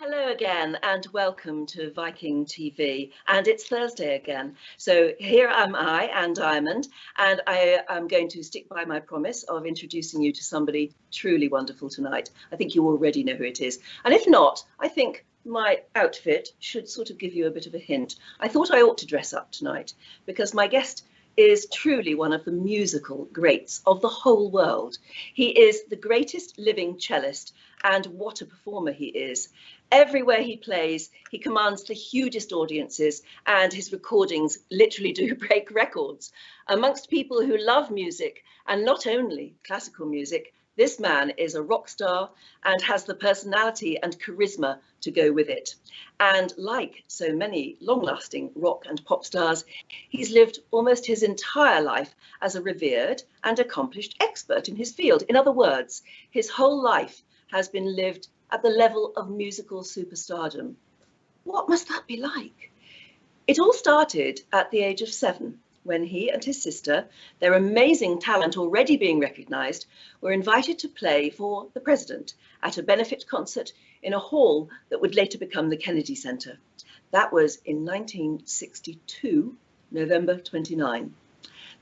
Hello again and welcome to Viking.TV, and it's Thursday again. So here am I, Anne Diamond, and I am going to stick by my promise of introducing you to somebody truly wonderful tonight. I think you already know who it is, and if not, I think my outfit should sort of give you a bit of a hint. I thought I ought to dress up tonight because my guest is truly one of the musical greats of the whole world. He is the greatest living cellist, and what a performer he is. Everywhere he plays, he commands the hugest audiences, and his recordings literally do break records. Amongst people who love music, and not only classical music, this man is a rock star and has the personality and charisma to go with it. And like so many long-lasting rock and pop stars, he's lived almost his entire life as a revered and accomplished expert in his field. In other words, his whole life has been lived at the level of musical superstardom. What must that be like? It all started at the age of 7, when he and his sister, their amazing talent already being recognised, were invited to play for the president at a benefit concert in a hall that would later become the Kennedy Center. That was in 1962, November 29.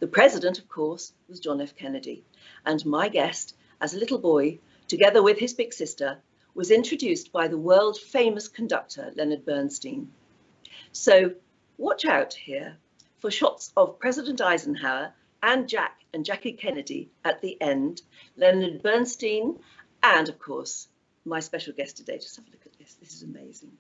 The president, of course, was John F. Kennedy, and my guest, as a little boy, together with his big sister, was introduced by the world-famous conductor Leonard Bernstein. So watch out here for shots of President Eisenhower and Jack and Jackie Kennedy at the end, Leonard Bernstein, and of course, my special guest today. Just have a look at this. This is amazing.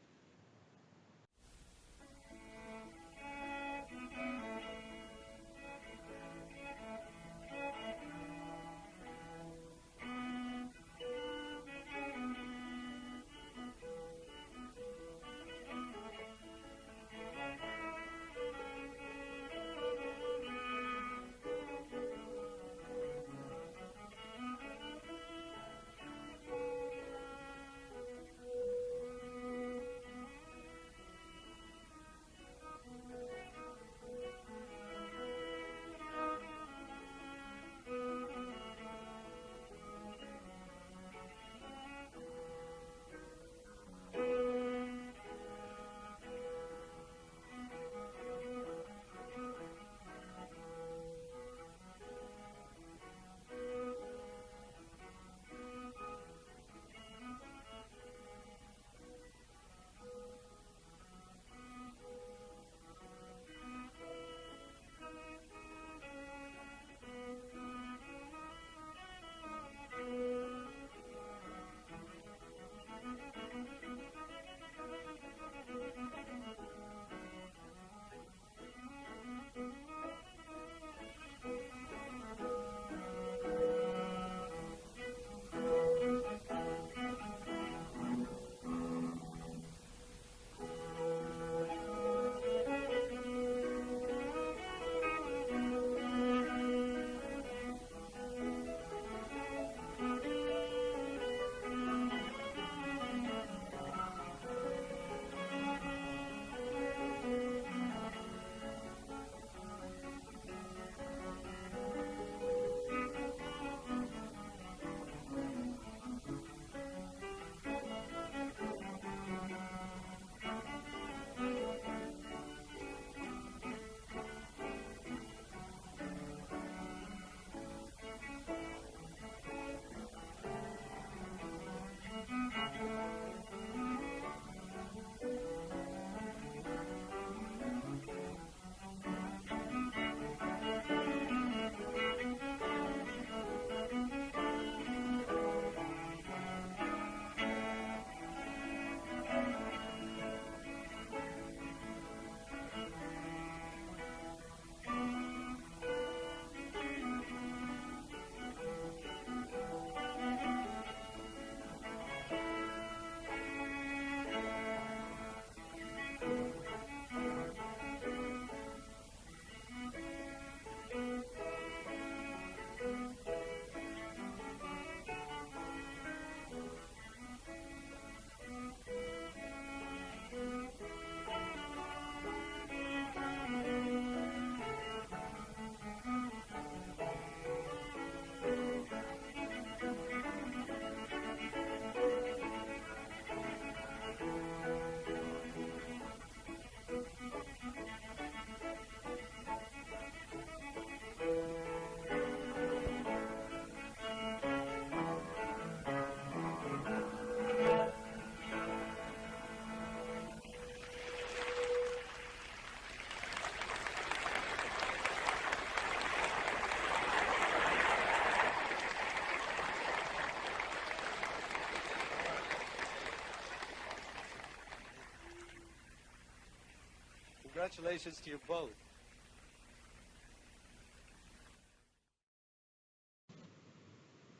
Congratulations to you both.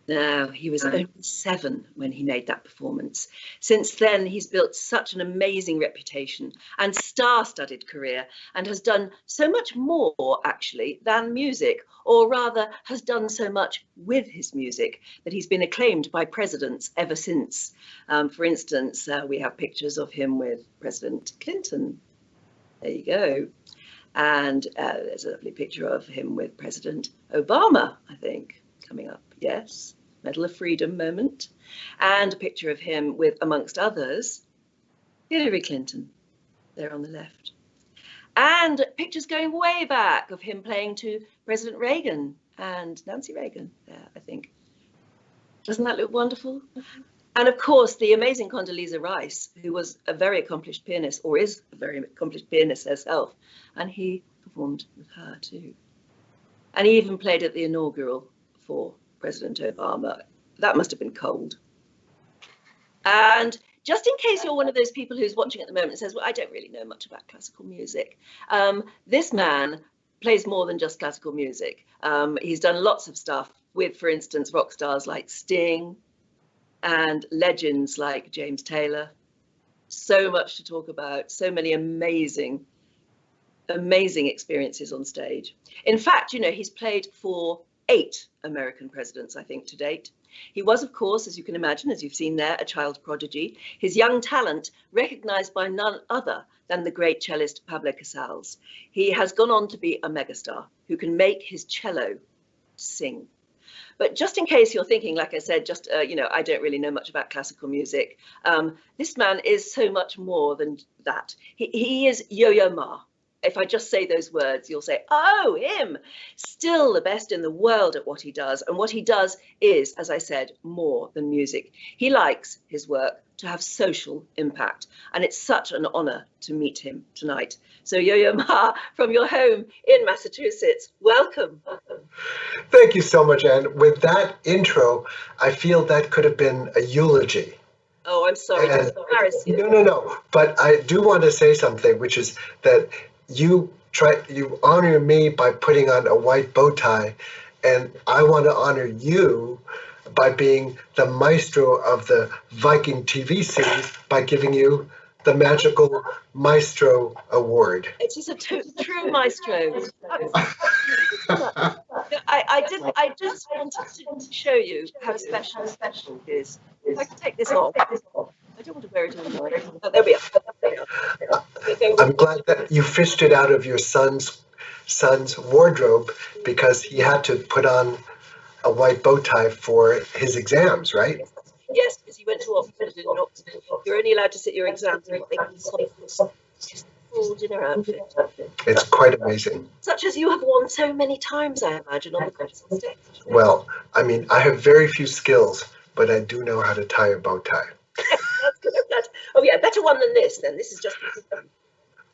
Now, he was only 7 when he made that performance. Since then, he's built such an amazing reputation and star-studded career, and has done so much more, actually, than music, or rather has done so much with his music that he's been acclaimed by presidents ever since. For instance, we have pictures of him with President Clinton. There you go. And there's a lovely picture of him with President Obama, I think, coming up. Yes. Medal of Freedom moment, and a picture of him with, amongst others, Hillary Clinton, there on the left. And pictures going way back of him playing to President Reagan and Nancy Reagan there, I think. Doesn't that look wonderful? And of course, the amazing Condoleezza Rice, who was a very accomplished pianist, or is a very accomplished pianist herself, and he performed with her too. And he even played at the inaugural for President Obama. That must have been cold. And just in case you're one of those people who's watching at the moment and says, well, I don't really know much about classical music. This man plays more than just classical music. He's done lots of stuff with, for instance, rock stars like Sting and legends like James Taylor. So much to talk about, so many amazing experiences on stage. In fact, you know, he's played for 8 American presidents, I think, to date. He was, of course, as you can imagine, as you've seen there, a child prodigy. His young talent recognized by none other than the great cellist Pablo Casals. He has gone on to be a megastar who can make his cello sing. But just in case you're thinking, like I said, just, you know, I don't really know much about classical music, this man is so much more than that. He is Yo-Yo Ma. If I just say those words, you'll say, oh, him, still the best in the world at what he does. And what he does is, as I said, more than music. He likes his work to have social impact. And it's such an honor to meet him tonight. So Yo-Yo Ma, from your home in Massachusetts, welcome. Thank you so much, Anne. With that intro, I feel that could have been a eulogy. Oh, I'm sorry to embarrass you. No. But I do want to say something, which is that you honor me by putting on a white bow tie, and I want to honor you by being the maestro of the Viking.TV series by giving you the magical Maestro Award. It is a true maestro. I just wanted to show you how special it is. If I can take this off. I don't want to wear it all night. Oh, there we are. I'm glad that you fished it out of your son's wardrobe, because he had to put on a white bow tie for his exams, right? Yes, because he went to Oxford. You're only allowed to sit your exams in what they call full dinner outfit. It's quite amazing. Such as you have worn so many times, I imagine, on the concert stage. Well, I mean, I have very few skills, but I do know how to tie a bow tie. That's good. Oh yeah, better one than this. Then this is just.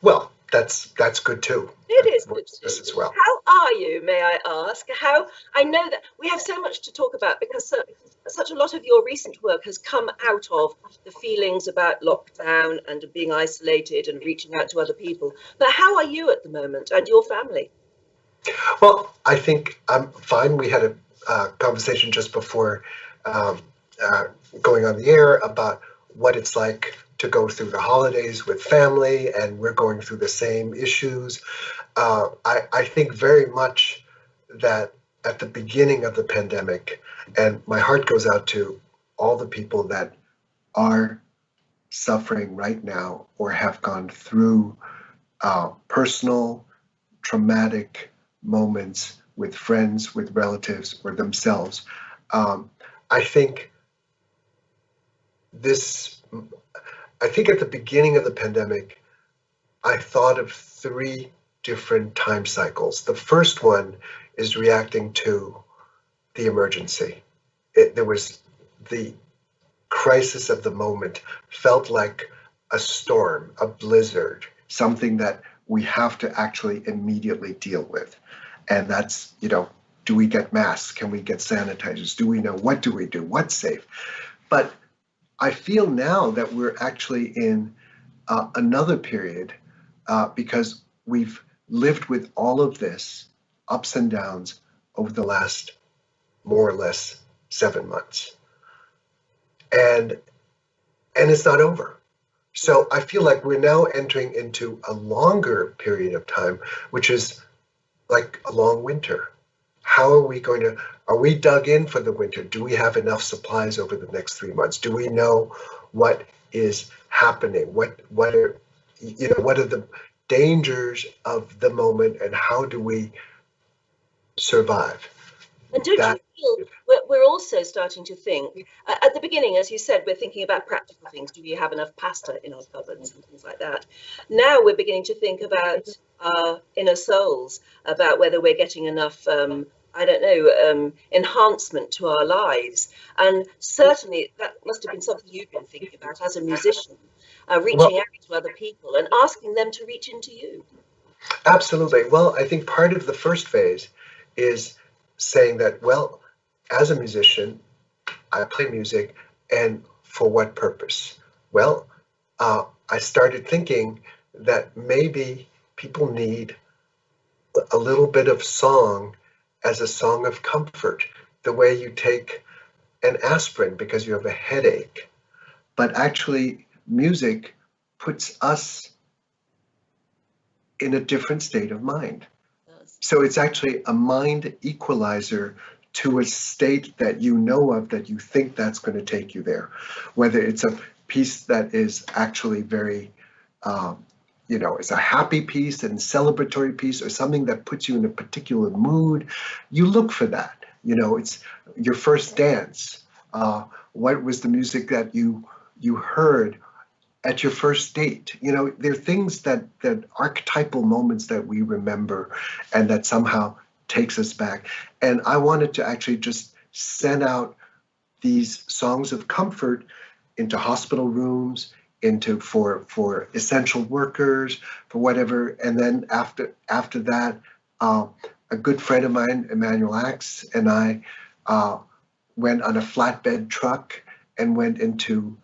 Well, that's good too. It is good too. This as well. How are you, may I ask? I know that we have so much to talk about, because such a lot of your recent work has come out of the feelings about lockdown and being isolated and reaching out to other people. But how are you at the moment, and your family? Well, I think I'm fine. We had a conversation just before going on the air about what it's like to go through the holidays with family, and we're going through the same issues. I think very much that at the beginning of the pandemic, and my heart goes out to all the people that are suffering right now or have gone through personal traumatic moments with friends, with relatives, or themselves. I think at the beginning of the pandemic, I thought of 3 different time cycles. The first one is reacting to the emergency. There was the crisis of the moment, felt like a storm, a blizzard, something that we have to actually immediately deal with. And that's, do we get masks? Can we get sanitizers? Do we know? What do we do? What's safe? But I feel now that we're actually in another period because we've lived with all of this ups and downs over the last more or less 7 months. And it's not over. So I feel like we're now entering into a longer period of time, which is like a long winter. How are we going to, are we dug in for the winter? Do we have enough supplies over the next 3 months? Do we know what is happening? What are the dangers of the moment, and how do we survive? And don't you feel we're also starting to think, at the beginning, as you said, we're thinking about practical things. Do we have enough pasta in our cupboards and things like that? Now we're beginning to think about our inner souls, about whether we're getting enough, enhancement to our lives. And certainly that must have been something you've been thinking about as a musician, reaching out to other people and asking them to reach into you. Absolutely. Well, I think part of the first phase is saying that, well, as a musician, I play music, and for what purpose? Well, I started thinking that maybe people need a little bit of song as a song of comfort, the way you take an aspirin because you have a headache. But actually, music puts us in a different state of mind. So it's actually a mind equalizer to a state that you know of, that you think that's going to take you there. Whether it's a piece that is actually very, it's a happy piece and celebratory piece, or something that puts you in a particular mood, you look for that. It's your first dance. What was the music that you heard at your first date? There are things that archetypal moments that we remember, and that somehow takes us back. And I wanted to actually just send out these songs of comfort into hospital rooms, for essential workers, for whatever. And then after that, a good friend of mine, Emmanuel Axe, and I went on a flatbed truck and went into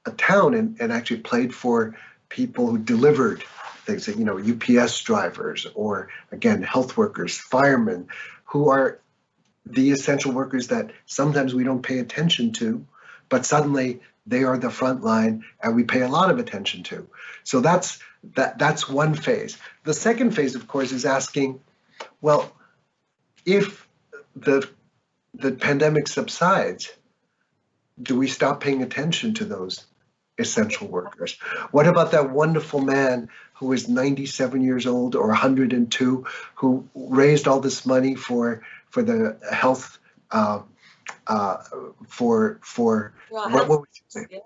a town and actually played for people who delivered things, UPS drivers, or again, health workers, firemen, who are the essential workers that sometimes we don't pay attention to, but suddenly they are the front line and we pay a lot of attention to. So that's one phase. The second phase, of course, is asking, well, if the pandemic subsides, do we stop paying attention to those essential workers? What about that wonderful man who was 97 years old or 102, who raised all this money for the health, what was his name?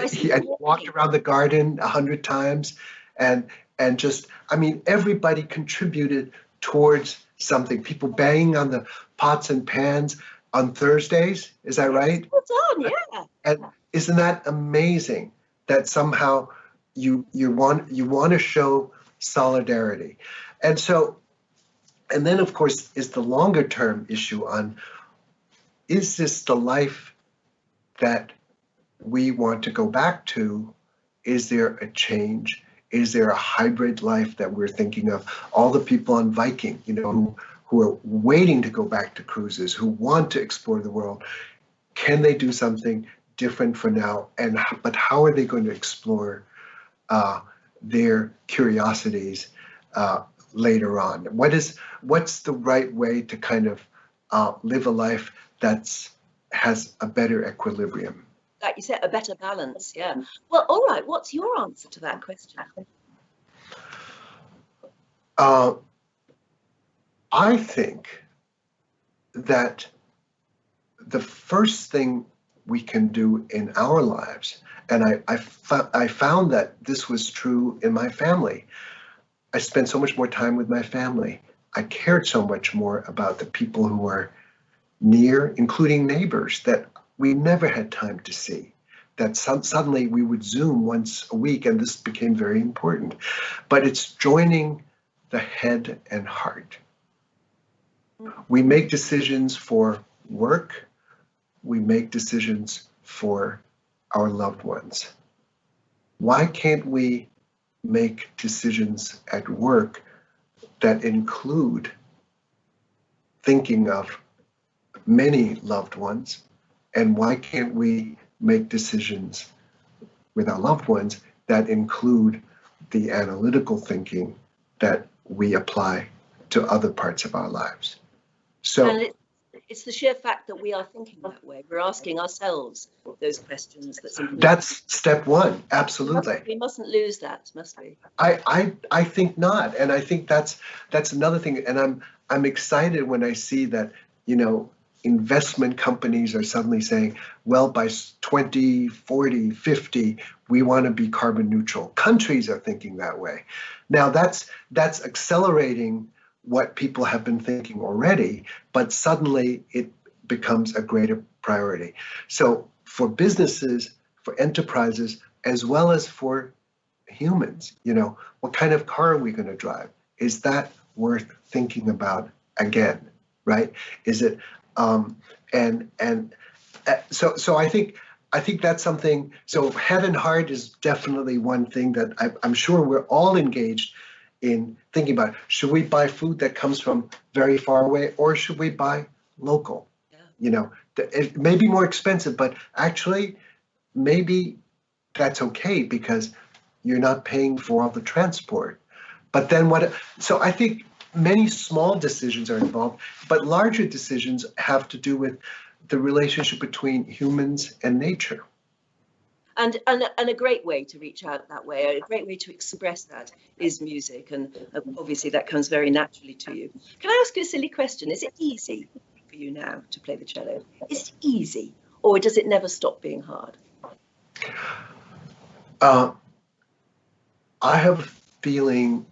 He walked around the garden 100 times, and just, everybody contributed towards something. People banging on the pots and pans on Thursdays, is that right? Well done, yeah. And isn't that amazing that somehow you want to show solidarity? And then of course is the longer term issue on, is this the life that we want to go back to? Is there a change? Is there a hybrid life that we're thinking of? All the people on Viking, who are waiting to go back to cruises, who want to explore the world, can they do something different for now? But how are they going to explore their curiosities later on? What's the right way to kind of live a life has a better equilibrium? Like you said, a better balance, yeah. Well, all right, what's your answer to that question? I think that the first thing we can do in our lives, and I found that this was true in my family. I spent so much more time with my family. I cared so much more about the people who were near, including neighbors that we never had time to see. That suddenly we would Zoom once a week, and this became very important. But it's joining the head and heart. We make decisions for work. We make decisions for our loved ones. Why can't we make decisions at work that include thinking of many loved ones? And why can't we make decisions with our loved ones that include the analytical thinking that we apply to other parts of our lives? So, and it's the sheer fact that we are thinking that way. We're asking ourselves those questions that's important. that's step one. Absolutely. We mustn't lose that, must we? I think not, and I think that's another thing. And I'm excited when I see that, you know, investment companies are suddenly saying, well, by 2040, 50, we want to be carbon neutral. Countries are thinking that way. Now that's accelerating what people have been thinking already, but suddenly it becomes a greater priority. So for businesses, for enterprises, as well as for humans, you know, what kind of car are we going to drive? Is that worth thinking about again, right? Is it so I think that's something. So head and heart is definitely one thing that I'm sure we're all engaged in thinking about. Should we buy food that comes from very far away, or should we buy local? Yeah. You know, it may be more expensive, but actually maybe that's okay because you're not paying for all the transport. But then so I think many small decisions are involved, but larger decisions have to do with the relationship between humans and nature. And a great way to reach out that way, a great way to express that is music. And obviously that comes very naturally to you. Can I ask you a silly question? Is it easy for you now to play the cello? Is it easy, or does it never stop being hard? I have a feeling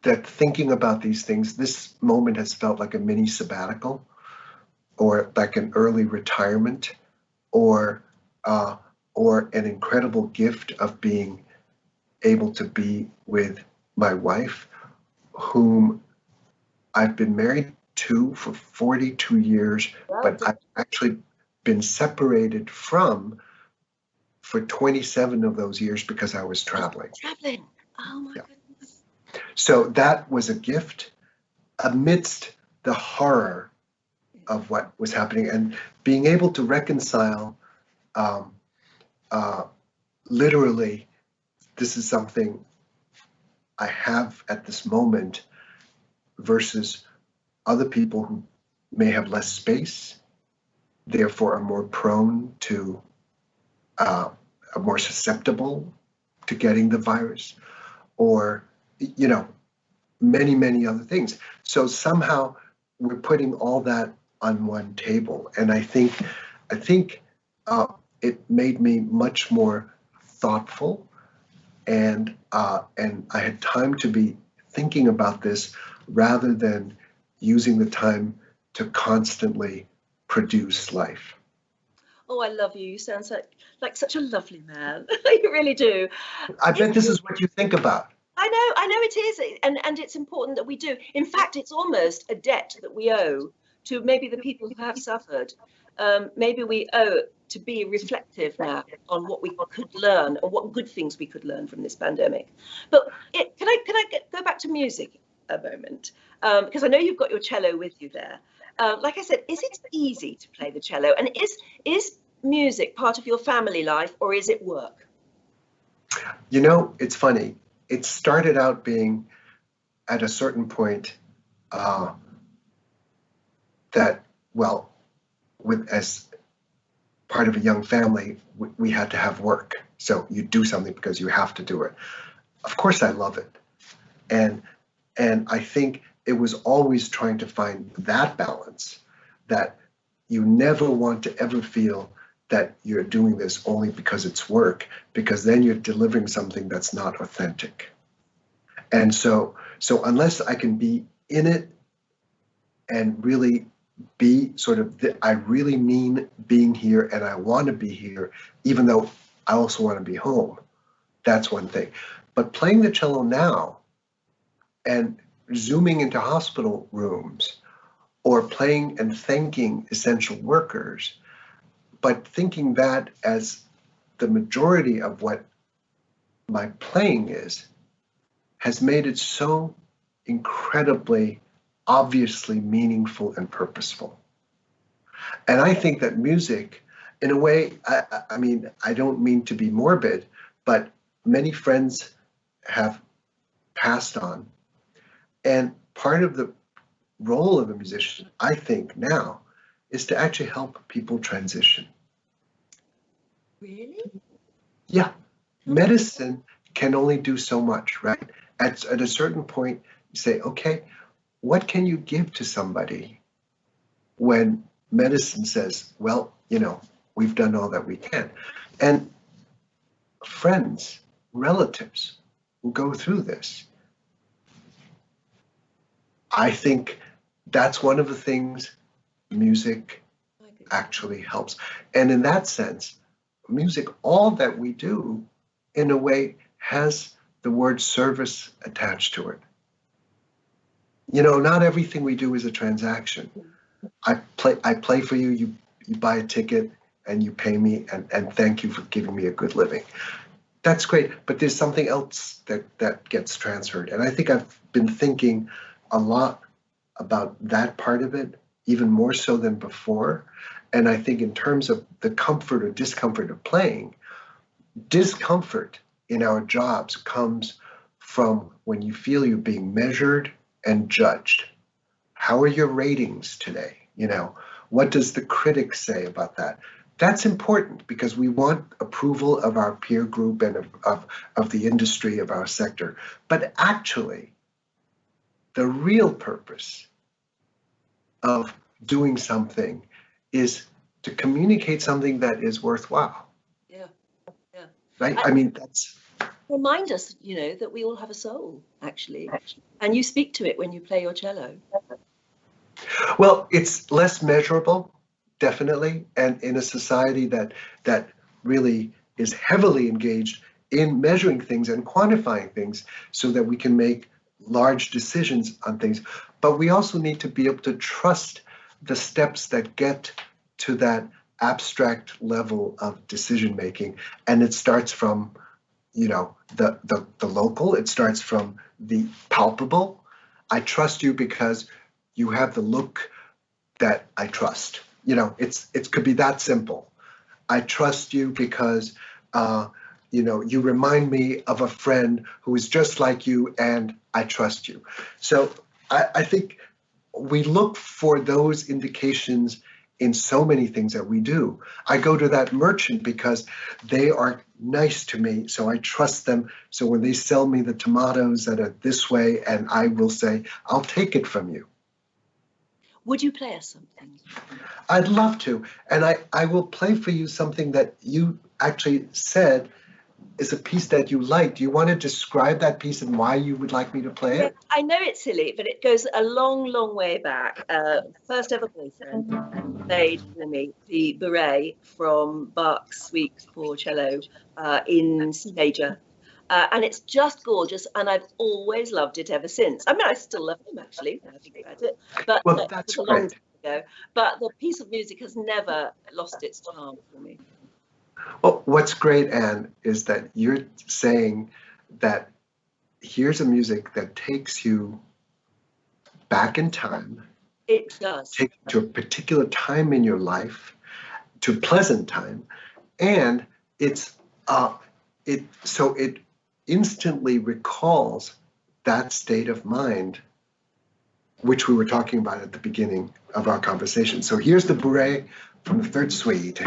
that thinking about these things, this moment has felt like a mini sabbatical, or like an early retirement, or an incredible gift of being able to be with my wife, whom I've been married to for 42 years, but I've actually been separated from for 27 of those years because I was traveling. Traveling. Oh my goodness. So that was a gift amidst the horror of what was happening, and being able to reconcile literally, this is something I have at this moment versus other people who may have less space, therefore are more prone to, are more susceptible to getting the virus, or, you know, many, many other things. So somehow we're putting all that on one table. And I think it made me much more thoughtful, and I had time to be thinking about this rather than using the time to constantly produce life. Oh, I love you. You sound like such a lovely man. You really do. I bet this is what you think about. I know it is, and it's important that we do. In fact, it's almost a debt that we owe to maybe the people who have suffered. Maybe we owe to be reflective now on what we could learn and what good things we could learn from this pandemic. But can I go back to music a moment? Because I know you've got your cello with you there. Like I said, is it easy to play the cello? And is music part of your family life, or is it work? You know, it's funny. It started out being, at a certain point, that, well, as part of a young family, we had to have work. So you do something because you have to do it. Of course, I love it. And I think it was always trying to find that balance, that you never want to ever feel that you're doing this only because it's work, because then you're delivering something that's not authentic. And so unless I can be in it and really be sort of, I really mean being here and I want to be here, even though I also want to be home, that's one thing. But playing the cello now and zooming into hospital rooms, or playing and thanking essential workers, but thinking that as the majority of what my playing has made it so incredibly obviously meaningful and purposeful. And I think that music, in a way, I mean, I don't mean to be morbid, but many friends have passed on. And part of the role of a musician, I think now, is to actually help people transition. Really? Yeah. Medicine can only do so much, right? At a certain point, you say, okay, what can you give to somebody when medicine says, well, you know, we've done all that we can? And friends, relatives who go through this, I think that's one of the things music actually helps. And in that sense, music, all that we do, in a way, has the word service attached to it. You know, not everything we do is a transaction. I play for you, you buy a ticket and you pay me and thank you for giving me a good living. That's great, but there's something else that gets transferred. And I think I've been thinking a lot about that part of it, even more so than before. And I think in terms of the comfort or discomfort of playing, discomfort in our jobs comes from when you feel you're being measured and judged. How are your ratings today? You know, what does the critic say about that? That's important because we want approval of our peer group and of the industry, of our sector. But actually, the real purpose of doing something is to communicate something that is worthwhile. Yeah, yeah. Right? I mean, that's... Remind us, you know, that we all have a soul, actually. And you speak to it when you play your cello. Well, it's less measurable, definitely. And in a society that really is heavily engaged in measuring things and quantifying things so that we can make large decisions on things. But we also need to be able to trust the steps that get to that abstract level of decision making. And it starts from, you know, the local, it starts from the palpable. I trust you because you have the look that I trust. You know, it could be that simple. I trust you because you know, you remind me of a friend who is just like you, and I trust you. So I think we look for those indications in so many things that we do. I go to that merchant because they are nice to me, so I trust them. So when they sell me the tomatoes that are this way, and I will say, I'll take it from you. Would you play us something? I'd love to. And I will play for you something that you actually said is a piece that you like. Do you want to describe that piece and why you would like me to play it? I know it's silly, but it goes a long, long way back. First ever boyfriend played for me the Beret from Bach's Suite for Cello in C major. And it's just gorgeous, and I've always loved it ever since. I mean, I still love him, actually, when I think about it. But well, that's a long time ago. But the piece of music has never lost its charm for me. Well, what's great, Anne, is that you're saying that here's a music that takes you back in time. It does. Takes you to a particular time in your life, to a pleasant time, and it instantly recalls that state of mind which we were talking about at the beginning of our conversation. So here's the Bourrée from the Third Suite.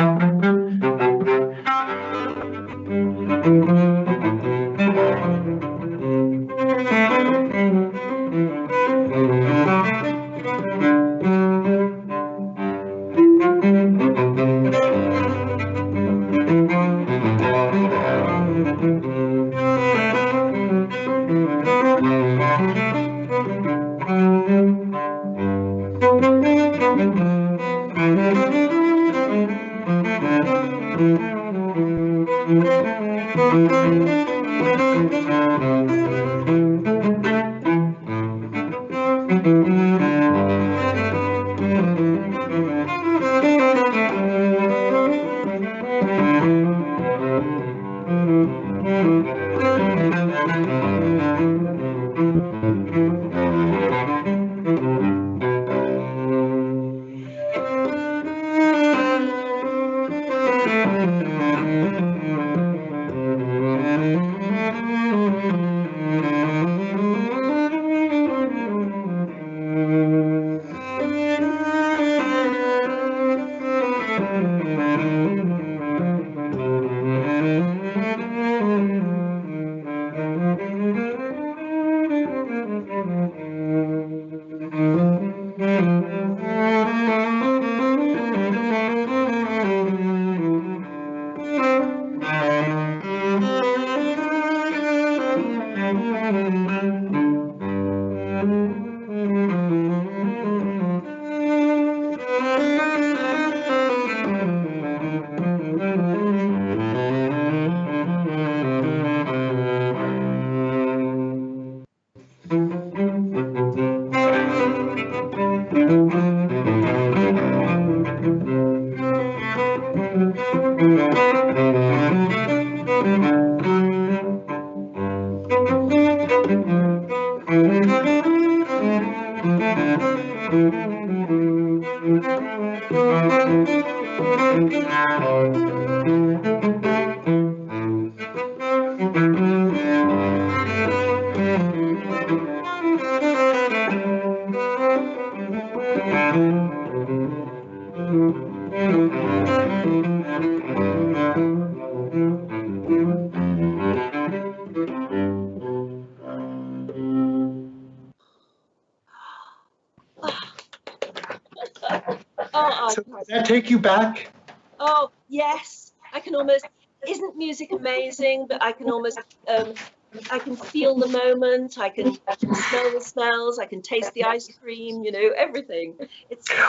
So does that take you back? Oh, yes. I can almost, isn't music amazing? But I can almost, I can feel the moment. I can smell the smells. I can taste the ice cream, you know, everything.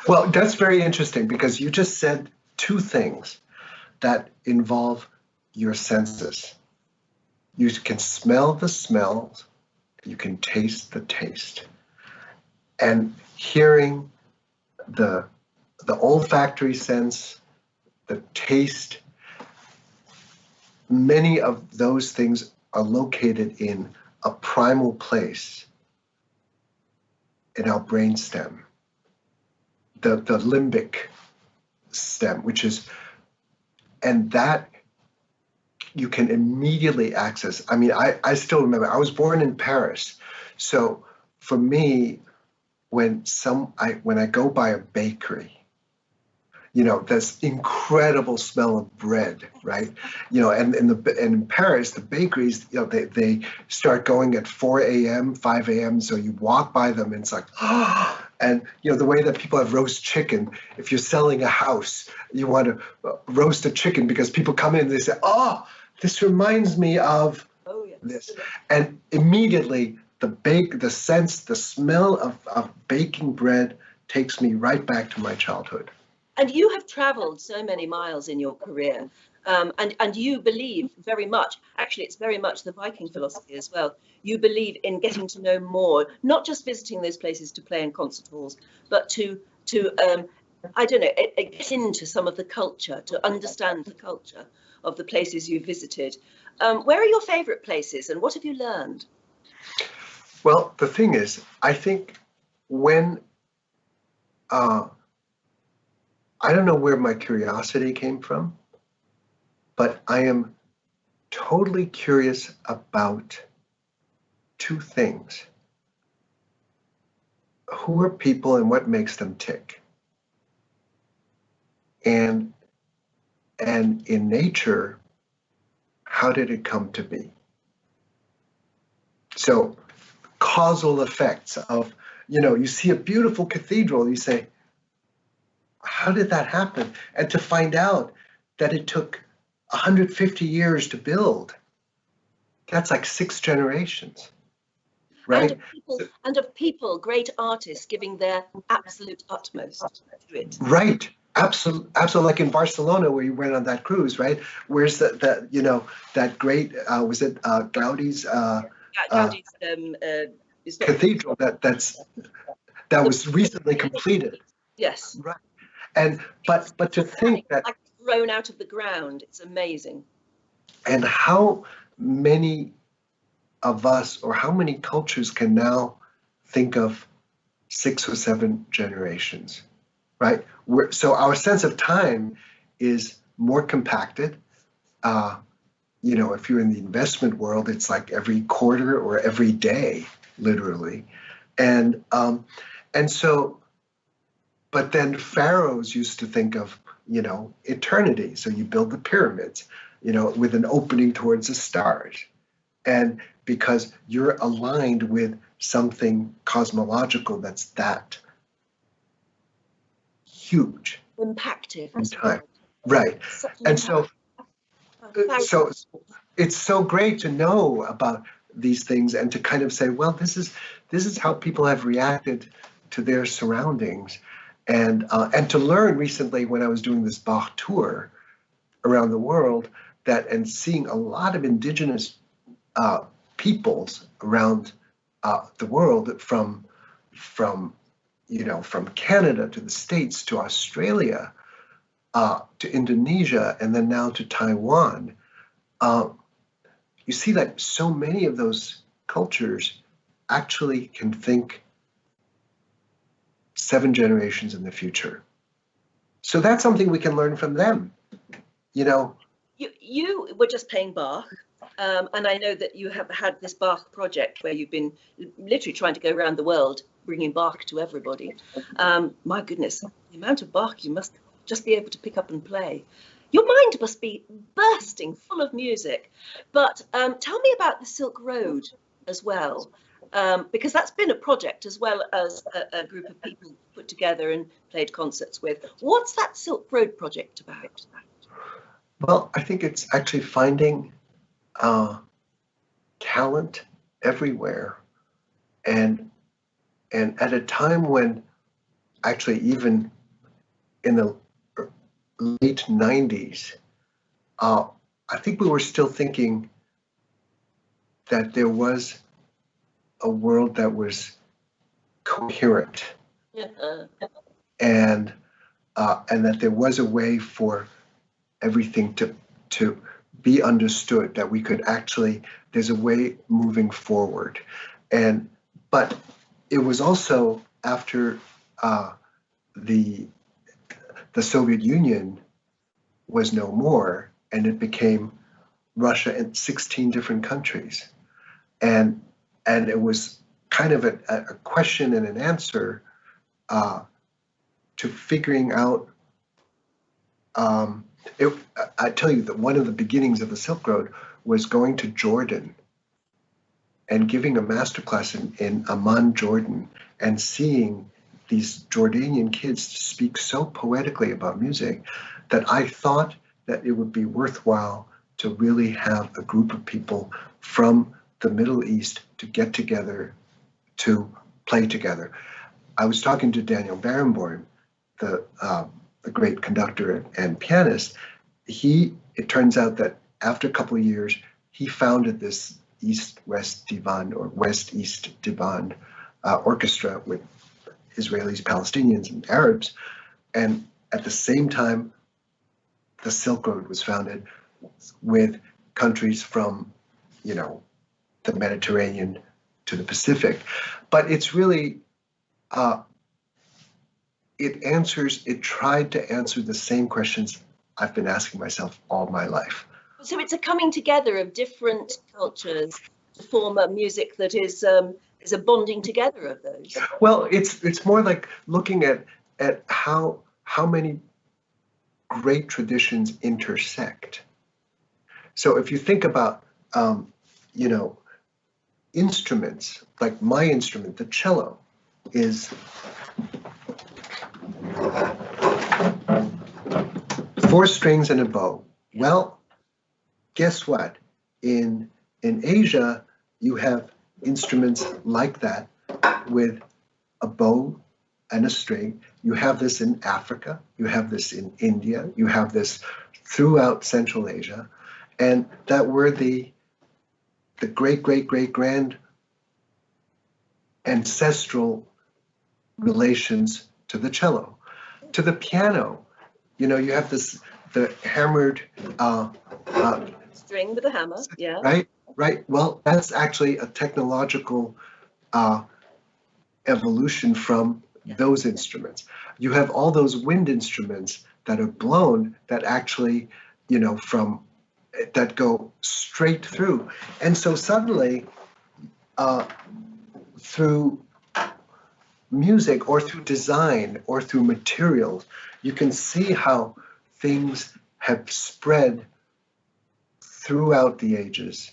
Well, that's very interesting because you just said two things that involve your senses. You can smell the smells, you can taste the taste. And hearing the olfactory sense, the taste, many of those things are located in a primal place in our brainstem, the limbic stem, which is, and that you can immediately access. I mean, I still remember, I was born in Paris. So for me, when I go by a bakery, you know, this incredible smell of bread, right? You know, and in Paris, the bakeries, you know, they start going at 4 a.m., 5 a.m. So you walk by them and it's like, oh, and you know, the way that people have roast chicken, if you're selling a house, you want to roast a chicken because people come in and they say, oh, this reminds me of this. And immediately the sense, the smell of baking bread takes me right back to my childhood. And you have traveled so many miles in your career, and you believe very much, actually it's very much the Viking philosophy as well, you believe in getting to know more, not just visiting those places to play in concert halls, but to I don't know, get into some of the culture, to understand the culture of the places you visited. Where are your favorite places and what have you learned? Well, the thing is, I think when I don't know where my curiosity came from, but I am totally curious about two things. Who are people and what makes them tick? And in nature, how did it come to be? So causal effects of, you know, you see a beautiful cathedral, you say, how did that happen? And to find out that it took 150 years to build, that's like 6 generations, right? And of people, great artists giving their absolute utmost to it. Right, absolutely. Like in Barcelona where you went on that cruise, right? Where's the you know, that great, was it Gaudi's? Gaudi's cathedral that was recently completed. Yes. Right. And but to think that, like grown out of the ground, it's amazing. And how many of us, or how many cultures can now think of 6 or 7 generations, right? So our sense of time is more compacted. If you're in the investment world, it's like every quarter or every day, literally. And so, but then pharaohs used to think of, eternity. So you build the pyramids, with an opening towards the stars. And because you're aligned with something cosmological that's that huge. Impactive. In time. Right. And so it's so great to know about these things and to kind of say, well, this is how people have reacted to their surroundings. And to learn recently, when I was doing this Bach tour around the world, and seeing a lot of indigenous peoples around the world, from Canada to the States to Australia to Indonesia, and then now to Taiwan. You see that so many of those cultures actually can think 7 generations in the future. So that's something we can learn from them. You were just playing Bach, and I know that you have had this Bach project where you've been literally trying to go around the world bringing Bach to everybody. My goodness, the amount of Bach you must just be able to pick up and play. Your mind must be bursting full of music. But tell me about the Silk Road as well, because that's been a project as well as a group of people put together and played concerts with. What's that Silk Road project about? Well, I think it's actually finding talent everywhere, and at a time when, actually, even in the late 90s, I think we were still thinking that there was a world that was coherent, and that there was a way for everything to be understood, that we could actually, there's a way moving forward. But it was also after the Soviet Union was no more, and it became Russia and 16 different countries. And it was kind of a question and an answer to figuring out. I tell you that one of the beginnings of the Silk Road was going to Jordan and giving a masterclass in Amman, Jordan, and seeing these Jordanian kids speak so poetically about music that I thought that it would be worthwhile to really have a group of people from the Middle East to get together to play together. I was talking to Daniel Barenboim, the great conductor and pianist. It turns out that after a couple of years, he founded this East-West Divan, or West-East Divan orchestra with Israelis, Palestinians, and Arabs. And at the same time, the Silk Road was founded with countries from, the Mediterranean to the Pacific. But it's really, it tried to answer the same questions I've been asking myself all my life. So it's a coming together of different cultures to form a music that is a bonding together of those. Well, it's more like looking at how many great traditions intersect. So if you think about, instruments, like my instrument, the cello, is 4 strings and a bow. Well, guess what? In Asia, you have instruments like that with a bow and a string. You have this in Africa, you have this in India, you have this throughout Central Asia, and that were the great ancestral relations to the cello. To the piano, you have the hammered String with a hammer, yeah. Right, right. Well, that's actually a technological evolution from those instruments. You have all those wind instruments that are blown that actually, that go straight through. And so suddenly, through music or through design or through materials, you can see how things have spread throughout the ages,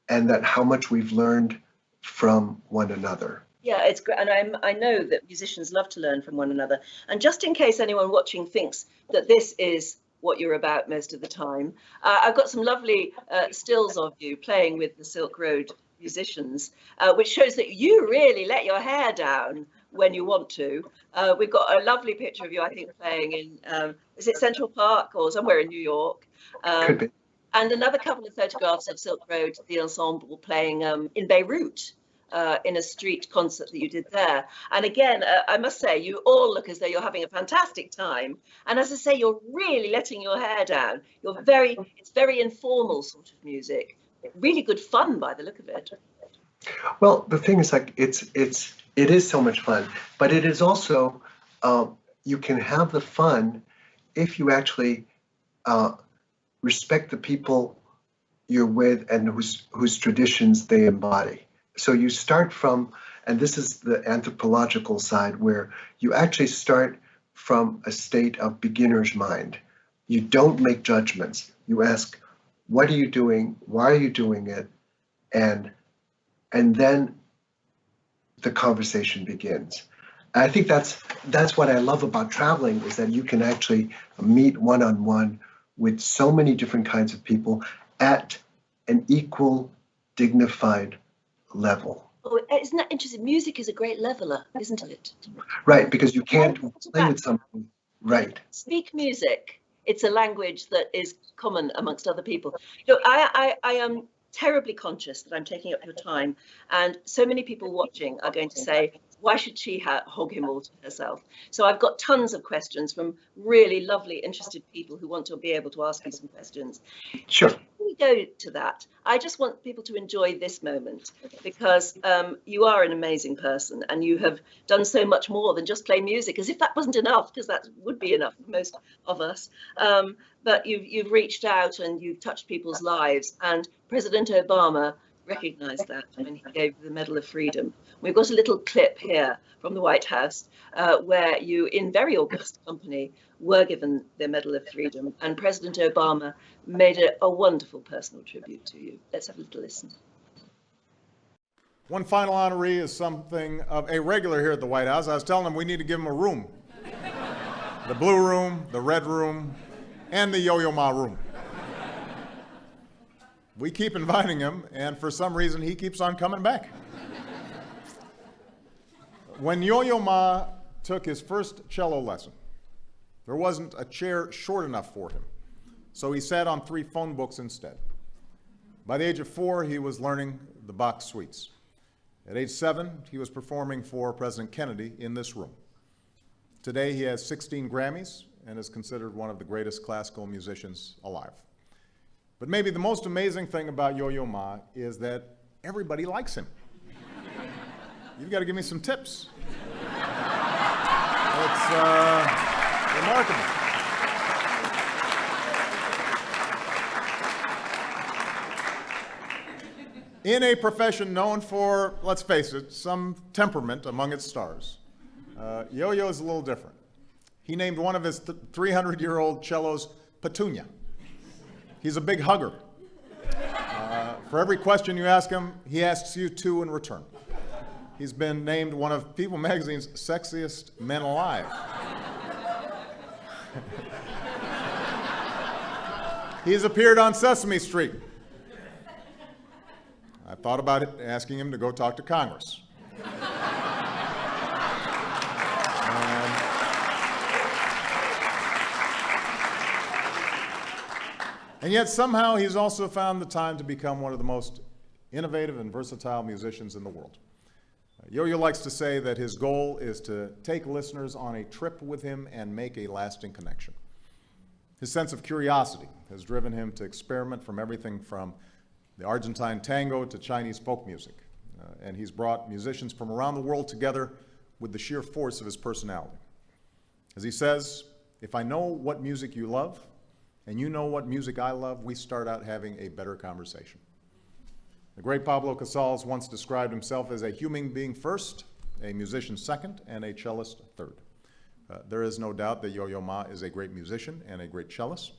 and that how much we've learned from one another. Yeah, it's great. And I know that musicians love to learn from one another. And just in case anyone watching thinks that this is what you're about most of the time, I've got some lovely stills of you playing with the Silk Road musicians, which shows that you really let your hair down when you want to. We've got a lovely picture of you, I think, playing in, is it Central Park or somewhere in New York? Could be. And another couple of photographs of Silk Road, the ensemble, playing in Beirut. In a street concert that you did there. And again, I must say, you all look as though you're having a fantastic time. And as I say, you're really letting your hair down. It's very informal sort of music. Really good fun by the look of it. Well, the thing is, like, it is so much fun, but it is also, you can have the fun if you actually respect the people you're with and whose traditions they embody. So you start from, and this is the anthropological side, where you actually start from a state of beginner's mind. You don't make judgments. You ask, what are you doing? Why are you doing it? And then the conversation begins. And I think that's what I love about traveling, is that you can actually meet one-on-one with so many different kinds of people at an equal, dignified level. Oh, isn't that interesting? Music is a great leveler, isn't it? Right, because you can't play with somebody. Right. Speak music. It's a language that is common amongst other people. Look, I am terribly conscious that I'm taking up your time, and so many people watching are going to say, why should she hog him all to herself? So I've got tons of questions from really lovely, interested people who want to be able to ask you some questions. Sure. Before we go to that, I just want people to enjoy this moment, because you are an amazing person and you have done so much more than just play music, as if that wasn't enough, because that would be enough for most of us. But you've reached out and you've touched people's lives, and President Obama recognized that when he gave the Medal of Freedom. We've got a little clip here from the White House where you, in very august company, were given the Medal of Freedom, and President Obama made a wonderful personal tribute to you. Let's have a little listen. One final honoree is something of a regular here at the White House. I was telling him we need to give him a room. The blue room, the red room, and the Yo-Yo Ma room. We keep inviting him, and for some reason, he keeps on coming back. When Yo-Yo Ma took his first cello lesson, there wasn't a chair short enough for him, so he sat on 3 phone books instead. By the age of 4, he was learning the Bach suites. At age 7, he was performing for President Kennedy in this room. Today, he has 16 Grammys and is considered one of the greatest classical musicians alive. But maybe the most amazing thing about Yo-Yo Ma is that everybody likes him. You've got to give me some tips. It's remarkable. In a profession known for, let's face it, some temperament among its stars, Yo-Yo is a little different. He named one of his 300-year-old cellos Petunia. He's a big hugger. For every question you ask him, he asks you 2 in return. He's been named one of People magazine's sexiest men alive. He's appeared on Sesame Street. I thought about it, asking him to go talk to Congress. And yet somehow he's also found the time to become one of the most innovative and versatile musicians in the world. Yo-Yo likes to say that his goal is to take listeners on a trip with him and make a lasting connection. His sense of curiosity has driven him to experiment from everything from the Argentine tango to Chinese folk music. And he's brought musicians from around the world together with the sheer force of his personality. As he says, if I know what music you love, and you know what music I love, we start out having a better conversation. The great Pablo Casals once described himself as a human being first, a musician second, and a cellist third. There is no doubt that Yo-Yo Ma is a great musician and a great cellist,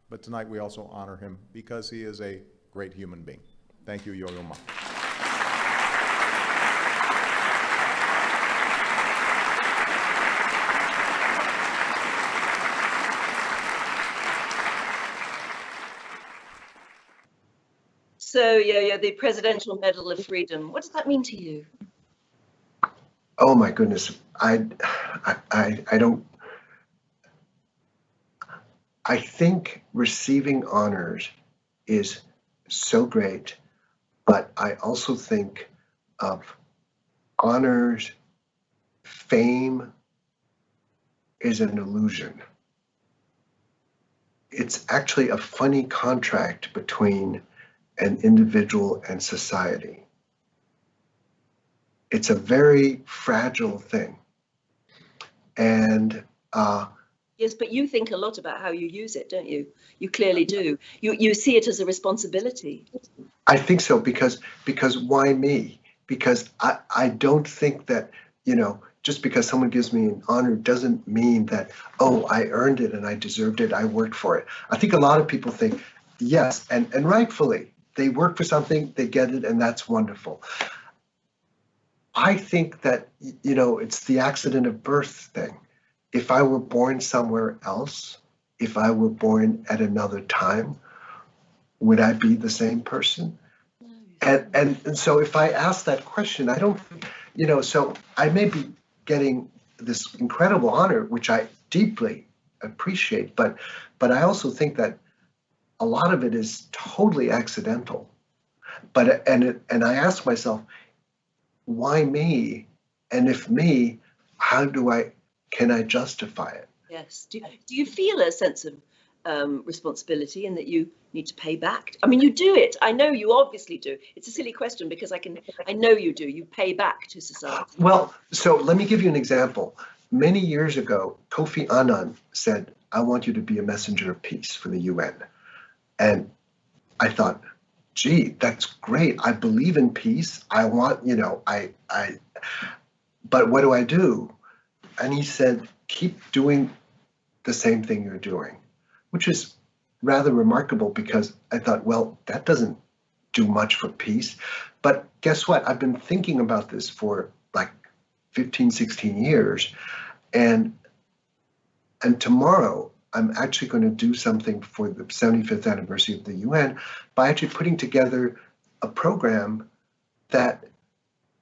but tonight we also honor him because he is a great human being. Thank you, Yo-Yo Ma. So, Yo-Yo, the Presidential Medal of Freedom, what does that mean to you? Oh my goodness, I don't. I think receiving honors is so great, but I also think of honors, fame is an illusion. It's actually a funny contract between an individual and society. It's a very fragile thing. And yes, but you think a lot about how you use it, don't you? You clearly do. You see it as a responsibility. I think so, because why me? Because I don't think that, you know, just because someone gives me an honor doesn't mean that, oh, I earned it and I deserved it, I worked for it. I think a lot of people think, yes, and rightfully, they work for something, they get it, and that's wonderful. I think that, you know, it's the accident of birth thing. If I were born somewhere else, if I were born at another time, would I be the same person? And so if I ask that question, I don't, you know, so I may be getting this incredible honor, which I deeply appreciate, but I also think that a lot of it is totally accidental. But and I ask myself, why me? And if me, how can I justify it? Yes. Do you feel a sense of responsibility in that you need to pay back? I mean, you do it. I know you obviously do. It's a silly question because I know you do. You pay back to society. Well, so let me give you an example. Many years ago, Kofi Annan said, I want you to be a messenger of peace for the UN. And I thought, gee, that's great. I believe in peace. I want, you know, but what do I do? And he said, keep doing the same thing you're doing, which is rather remarkable because I thought, well, that doesn't do much for peace. But guess what? I've been thinking about this for like 15, 16 years. And tomorrow, I'm actually going to do something for the 75th anniversary of the UN by actually putting together a program that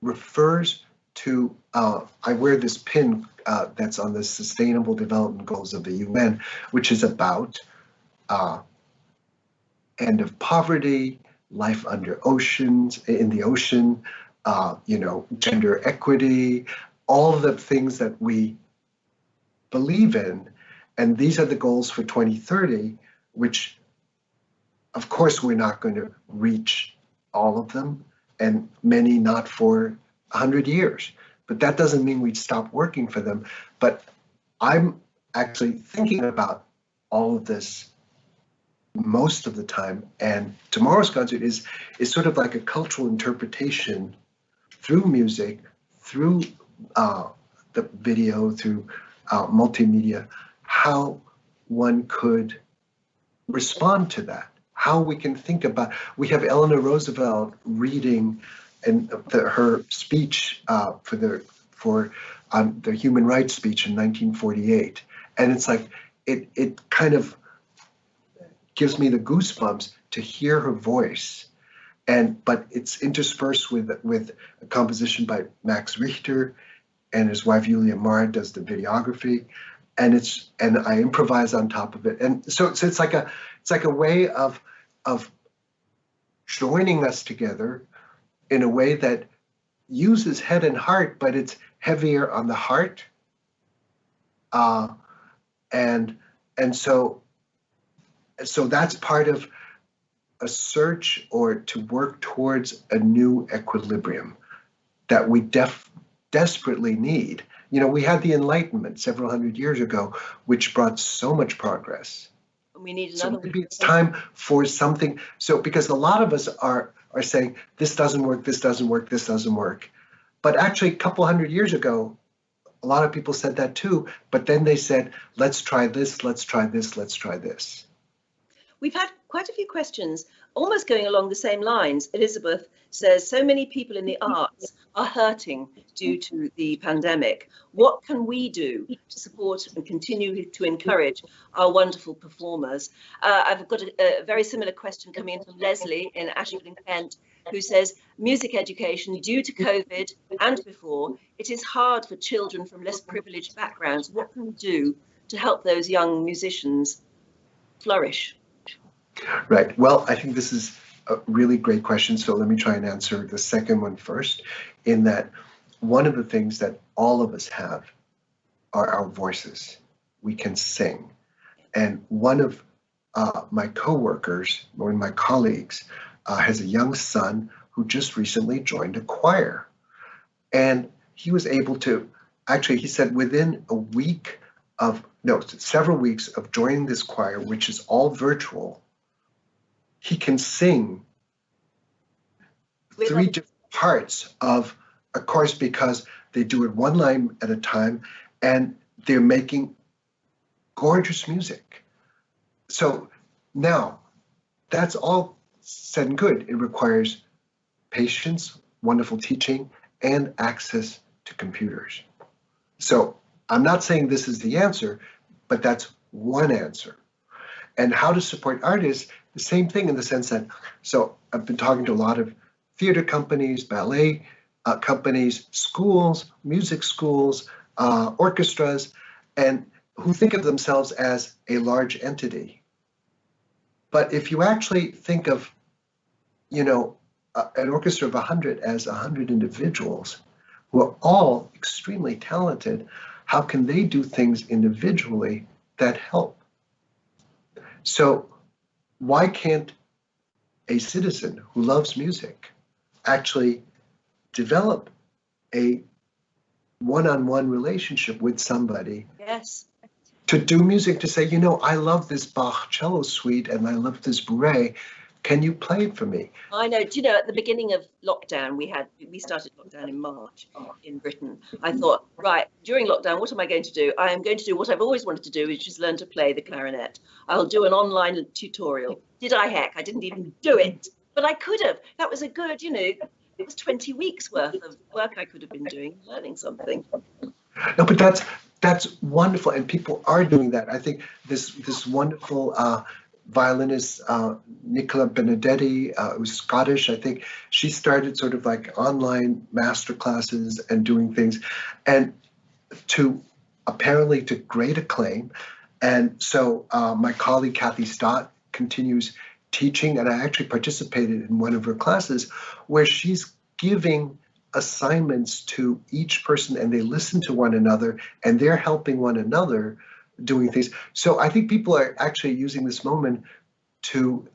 refers to, I wear this pin that's on the Sustainable Development Goals of the UN, which is about end of poverty, life under oceans, in the ocean, you know, gender equity, all the things that we believe in. And these are the goals for 2030, which, of course, we're not going to reach all of them, and many not for 100 years. But that doesn't mean we'd stop working for them. But I'm actually thinking about all of this most of the time. And tomorrow's concert is sort of like a cultural interpretation through music, through the video, through multimedia, how one could respond to that, how we can think about. We have Eleanor Roosevelt reading her speech for the human rights speech in 1948, and it's like it kind of gives me the goosebumps to hear her voice, but it's interspersed with a composition by Max Richter, and his wife Julia Marr does the videography. And I improvise on top of it, and so it's like a way of joining us together in a way that uses head and heart, but it's heavier on the heart, and so so that's part of a search or to work towards a new equilibrium that we desperately need. You know, we had the Enlightenment several hundred years ago, which brought so much progress. And we need So another maybe it's time for something. So because a lot of us are saying this doesn't work, this doesn't work, this doesn't work. But actually, a couple hundred years ago, a lot of people said that too. But then they said, let's try this, let's try this, let's try this. We've had quite a few questions almost going along the same lines. Elizabeth says, so many people in the arts are hurting due to the pandemic. What can we do to support and continue to encourage our wonderful performers? I've got a very similar question coming in from Leslie in Ashford, Kent, who says, music education due to COVID and before, it is hard for children from less privileged backgrounds. What can we do to help those young musicians flourish? Right. Well, I think this is a really great question. So let me try and answer the second one first, in that one of the things that all of us have are our voices. We can sing. And one of my coworkers, one of my colleagues, has a young son who just recently joined a choir. And he was able to, actually, he said within a week of, no, several weeks of joining this choir, which is all virtual, he can sing 3 different parts of a chorus because they do it one line at a time and they're making gorgeous music. So now that's all said and good. It requires patience, wonderful teaching, and access to computers. So I'm not saying this is the answer, but that's one answer. And how to support artists, the same thing in the sense that, so I've been talking to a lot of theater companies, ballet companies, schools, music schools, orchestras, and who think of themselves as a large entity. But if you actually think of, you know, an orchestra of 100 as 100 individuals who are all extremely talented, how can they do things individually that help? So why can't a citizen who loves music actually develop a one-on-one relationship with somebody? Yes. To do music, to say, you know, I love this Bach cello suite and I love this bourrée. Can you play it for me? I know. Do you know, at the beginning of lockdown, we started lockdown in March in Britain. I thought, right, during lockdown, what am I going to do? I am going to do what I've always wanted to do, which is learn to play the clarinet. I'll do an online tutorial. Did I? Heck, I didn't even do it, but I could have. That was a good, you know, it was 20 weeks worth of work I could have been doing, learning something. No, but that's wonderful, and people are doing that. I think this wonderful violinist Nicola Benedetti, who's Scottish, I think she started sort of like online master classes and doing things, and apparently to great acclaim. And so my colleague Kathryn Stott continues teaching, and I actually participated in one of her classes where she's giving assignments to each person and they listen to one another and they're helping one another doing things. So I think people are actually using this moment to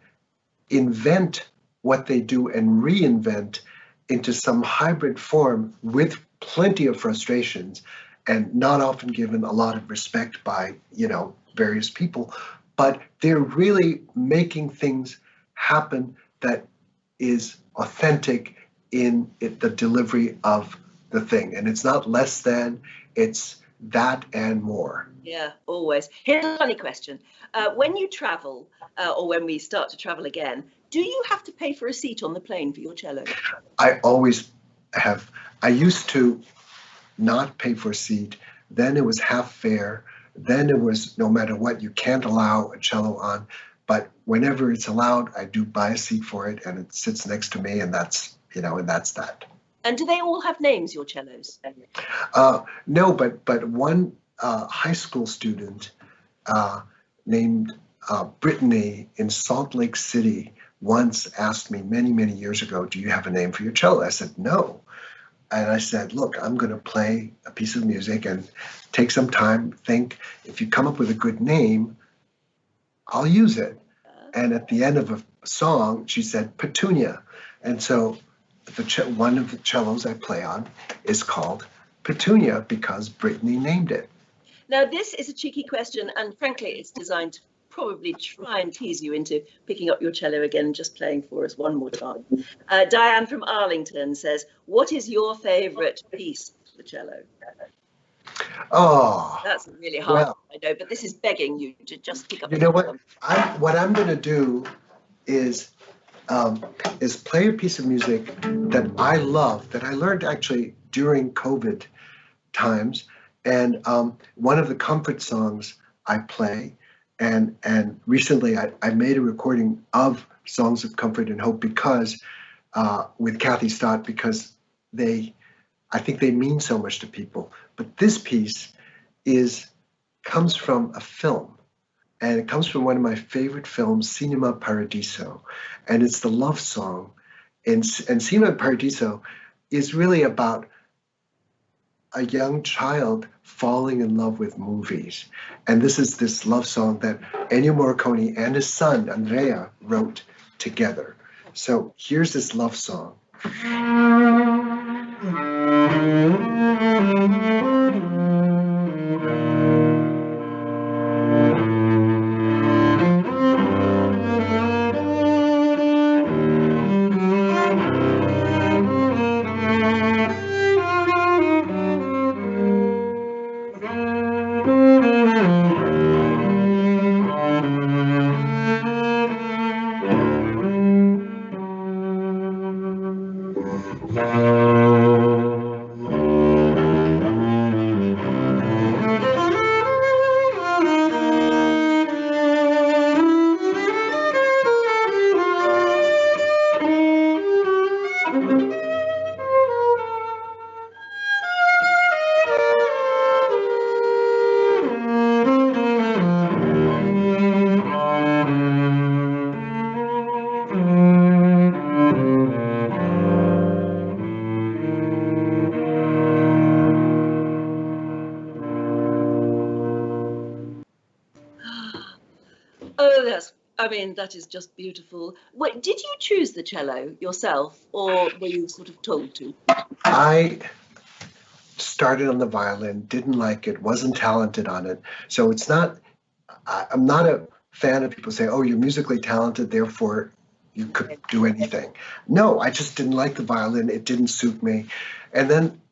invent what they do and reinvent into some hybrid form with plenty of frustrations and not often given a lot of respect by, you know, various people, but they're really making things happen that is authentic in the delivery of the thing. And it's not less than, it's that and more. Yeah, always. Here's a funny question. When you travel, or when we start to travel again, do you have to pay for a seat on the plane for your cello? I always have. I used to not pay for a seat. Then it was half fare. Then it was no matter what, you can't allow a cello on. But whenever it's allowed, I do buy a seat for it and it sits next to me, and that's, you know, and that's that. And do they all have names, your cellos? No, but one high school student named Brittany in Salt Lake City once asked me many, many years ago, do you have a name for your cello? I said, no. And I said, look, I'm going to play a piece of music and take some time, think. If you come up with a good name, I'll use it. And at the end of a song, she said Petunia. And so one of the cellos I play on is called Petunia because Brittany named it. Now, this is a cheeky question, and frankly, it's designed to probably try and tease you into picking up your cello again and just playing for us one more time. Diane from Arlington says, what is your favorite piece for the cello? Oh, that's really hard. Well, I know, but this is begging you to just pick up. You know what? What I'm going to do is play a piece of music that I love, that I learned actually during COVID times, and one of the comfort songs I play, and recently I made a recording of Songs of Comfort and Hope because with Kathryn Stott, because I think they mean so much to people. But this piece comes from a film, and it comes from one of my favorite films, Cinema Paradiso, and it's the love song. And Cinema Paradiso is really about a young child falling in love with movies. And this is this love song that Ennio Morricone and his son, Andrea, wrote together. So here's this love song. That is just beautiful. Wait, did you choose the cello yourself, or were you sort of told to? I started on the violin, didn't like it, wasn't talented on it. So it's not, I'm not a fan of people saying, oh, you're musically talented, therefore you could do anything. No, I just didn't like the violin. It didn't suit me. And then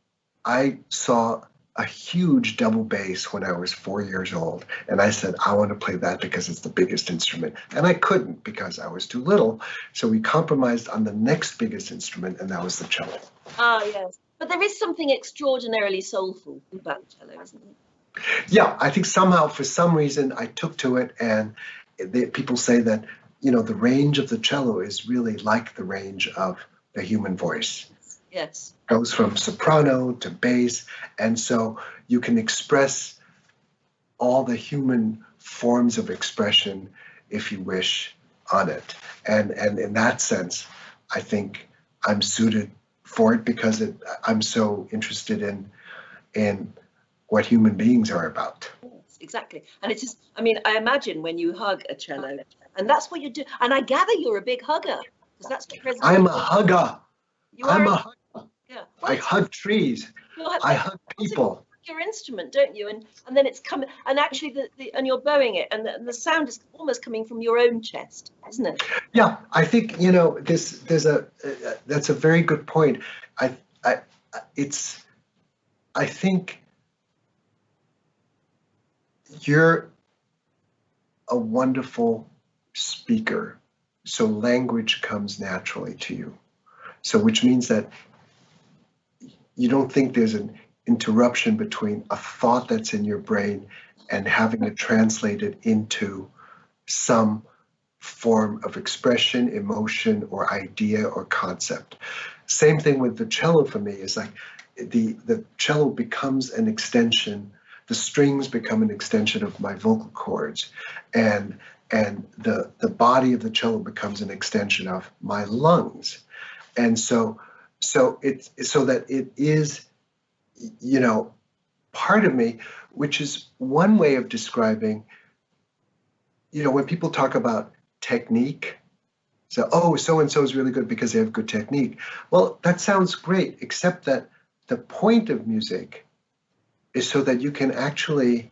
I saw a huge double bass when I was 4 years old. And I said, I want to play that because it's the biggest instrument. And I couldn't because I was too little. So we compromised on the next biggest instrument, and that was the cello. Ah, yes. But there is something extraordinarily soulful about the cello, isn't there? Yeah, I think somehow, for some reason, I took to it. And people say that, the range of the cello is really like the range of the human voice. Yes. Goes from soprano to bass, and so you can express all the human forms of expression, if you wish, on it. And in that sense, I think I'm suited for it because I'm so interested in what human beings are about. Yes, exactly. And it's just, I imagine when you hug a cello, and that's what you do. And I gather you're a big hugger, because that's the present. I'm a hugger. I'm a hugger. Yeah. I hug trees. I hug people. Your instrument, don't you? And then it's coming, and actually and you're bowing it, and the sound is almost coming from your own chest, isn't it? Yeah, I think that's a very good point. I think you're a wonderful speaker, so language comes naturally to you. So which means that you don't think there's an interruption between a thought that's in your brain and having it translated into some form of expression, emotion, or idea or concept. Same thing with the cello for me, is like the cello becomes an extension, the strings become an extension of my vocal cords, and the body of the cello becomes an extension of my lungs. And so that it is, part of me, which is one way of describing, when people talk about technique. So, oh, so-and-so is really good because they have good technique. Well, that sounds great, except that the point of music is so that you can actually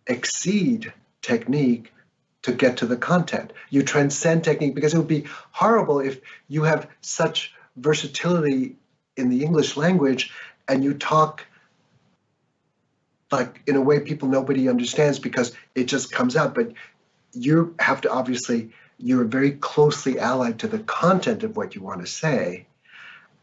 exceed technique to get to the content. You transcend technique, because it would be horrible if you have such versatility in the English language and you talk like in a way nobody understands because it just comes out. But you have to, obviously, you're very closely allied to the content of what you want to say.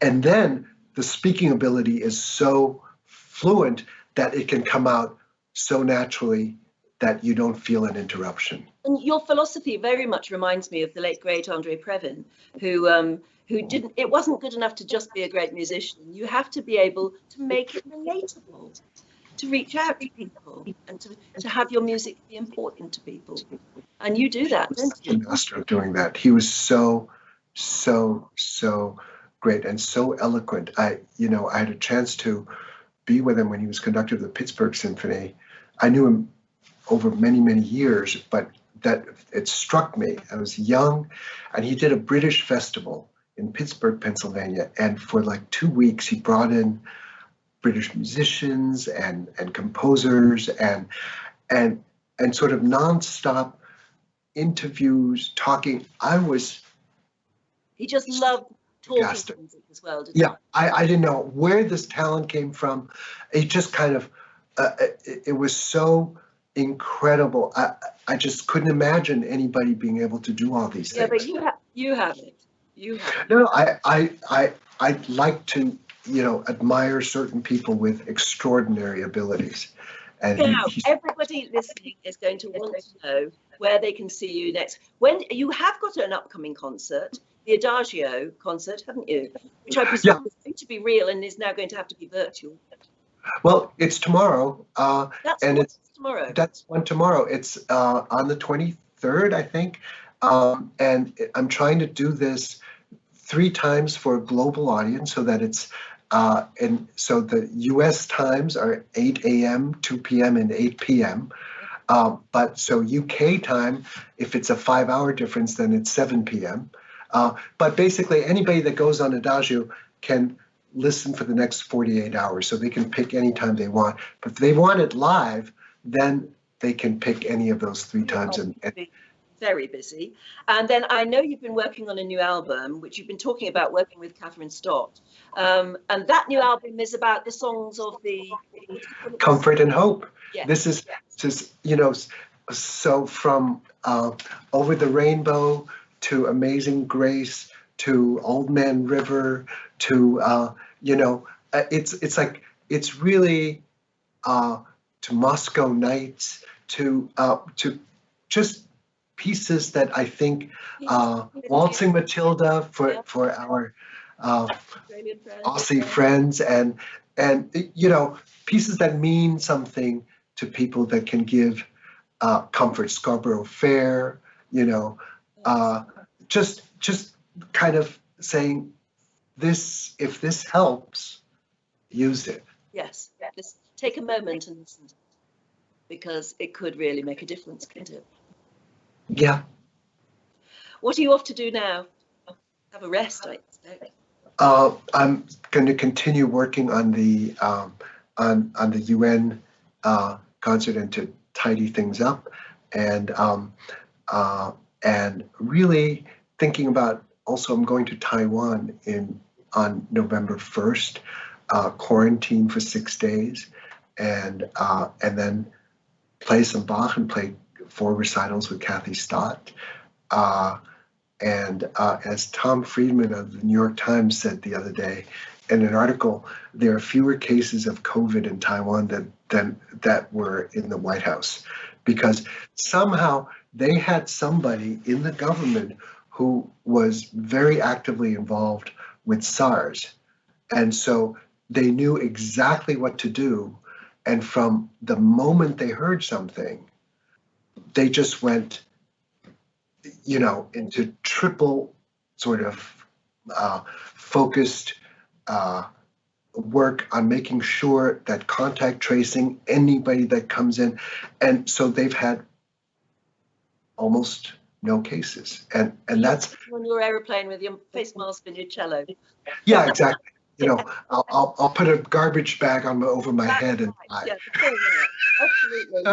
And then the speaking ability is so fluent that it can come out so naturally that you don't feel an interruption. And your philosophy very much reminds me of the late great Andre Previn, who didn't. It wasn't good enough to just be a great musician. You have to be able to make it relatable, to reach out to people, and to have your music be important to people. And you do that, don't you? He was a master of doing that. He was so great and so eloquent. I had a chance to be with him when he was conductor of the Pittsburgh Symphony. I knew him over many, many years, but that it struck me. I was young, and he did a British festival in Pittsburgh, Pennsylvania, and for like 2 weeks he brought in British musicians and composers and sort of nonstop interviews, talking. He just loved talking to music as well, didn't he? Yeah, I didn't know where this talent came from. It just kind of, it was so incredible. I just couldn't imagine anybody being able to do all these things. Yeah, but you have it. You have it. No, I like to, admire certain people with extraordinary abilities. And now, everybody listening is going to want to know where they can see you next. When you have got an upcoming concert, the Adagio concert, haven't you? Which I presume is going to be real and is now going to have to be virtual. Well, it's tomorrow. It's tomorrow. That's one tomorrow. It's on the 23rd, I think. And I'm trying to do this 3 times for a global audience so that it's and so the US times are 8 a.m., 2 p.m., and 8 p.m. But so UK time, if it's a 5-hour difference, then it's 7 p.m. But basically, anybody that goes on Adagio can listen for the next 48 hours, so they can pick any time they want. But if they want it live, then they can pick any of those 3 times. And very busy. And then I know you've been working on a new album, which you've been talking about working with Kathryn Stott. And that new album is about the songs of the comfort and hope. Yes. This is just, so from Over the Rainbow to Amazing Grace to Old Man River to, it's like, it's really to Moscow Nights to just pieces that I think Waltzing Matilda for our Aussie friends and pieces that mean something to people that can give comfort. Scarborough Fair, just kind of saying this, if this helps, use it. Yes, just take a moment and listen to it, because it could really make a difference, couldn't it? Yeah. What are you off to do now? Have a rest, I expect. I'm going to continue working on the UN concert and to tidy things up, and really thinking about. Also, I'm going to Taiwan on November 1st, quarantine for 6 days, and then play some Bach and play 4 recitals with Kathryn Stott. And as Tom Friedman of the New York Times said the other day in an article, there are fewer cases of COVID in Taiwan than that were in the White House, because somehow they had somebody in the government who was very actively involved with SARS. And so they knew exactly what to do. And from the moment they heard something, they just went, into triple sort of focused work on making sure that contact tracing anybody that comes in. And so they've had almost no cases. And that's on your aeroplane with your face mask and your cello. yeah, exactly. You know, I'll put a garbage bag over my head and right. Yeah, absolutely.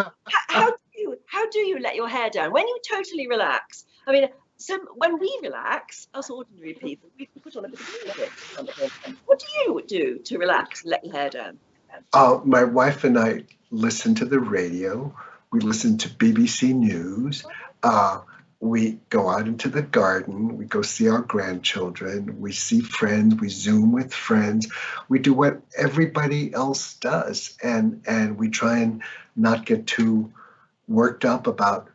How do you let your hair down when you totally relax? I mean, so when we relax, us ordinary people, we put on a bit of music or something. What do you do to relax and let your hair down? My wife and I listen to the radio. We listen to BBC News. We go out into the garden. We go see our grandchildren. We see friends. We Zoom with friends. We do what everybody else does, and we try and not get too worked up about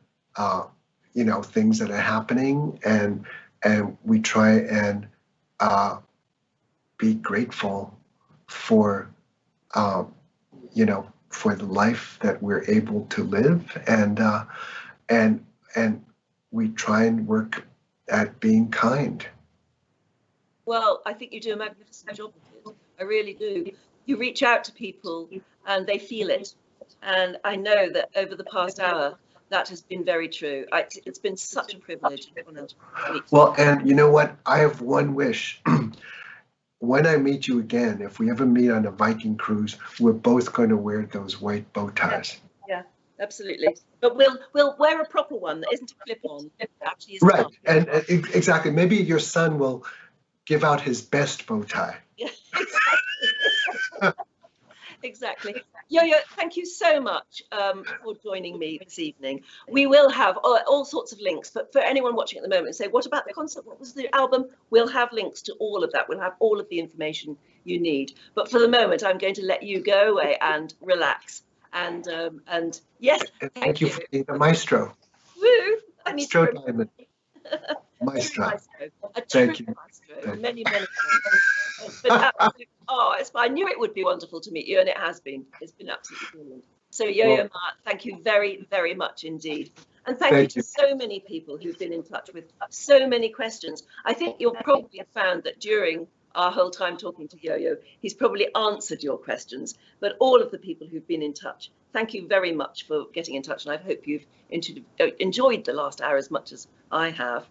things that are happening, and we try and be grateful for for the life that we're able to live, and we try and work at being kind. Well, I think you do a magnificent job of it. I really do. You reach out to people and they feel it. And I know that over the past hour, that has been very true. It's been such a privilege. Well, and you know what? I have one wish. When I meet you again, if we ever meet on a Viking cruise, we're both going to wear those white bow ties. Yeah, absolutely. But we'll wear a proper one that isn't a clip-on. Actually is right, and exactly. Maybe your son will give out his best bow tie. Yeah, exactly. Exactly. Yo-Yo, thank you so much for joining me this evening. We will have all sorts of links, but for anyone watching at the moment, say, what about the concert? What was the album? We'll have links to all of that. We'll have all of the information you need. But for the moment, I'm going to let you go away and relax. And yes, thank you for being a maestro. Woo! Maestro Diamond. Maestro. A true maestro. Many times. But I knew it would be wonderful to meet you, and it has been. It's been absolutely brilliant. So, Yo-Yo Ma, thank you very, very much indeed. And thank you to so many people who've been in touch with so many questions. I think you'll probably have found that during our whole time talking to Yo-Yo, he's probably answered your questions. But all of the people who've been in touch, thank you very much for getting in touch. And I hope you've enjoyed the last hour as much as I have.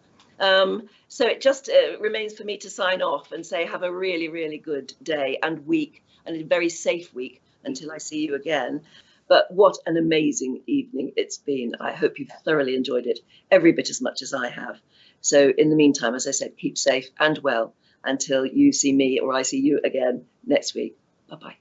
So it just remains for me to sign off and say have a really, really good day and week, and a very safe week until I see you again. But what an amazing evening it's been. I hope you've thoroughly enjoyed it, every bit as much as I have. So in the meantime, as I said, keep safe and well until you see me or I see you again next week. Bye-bye.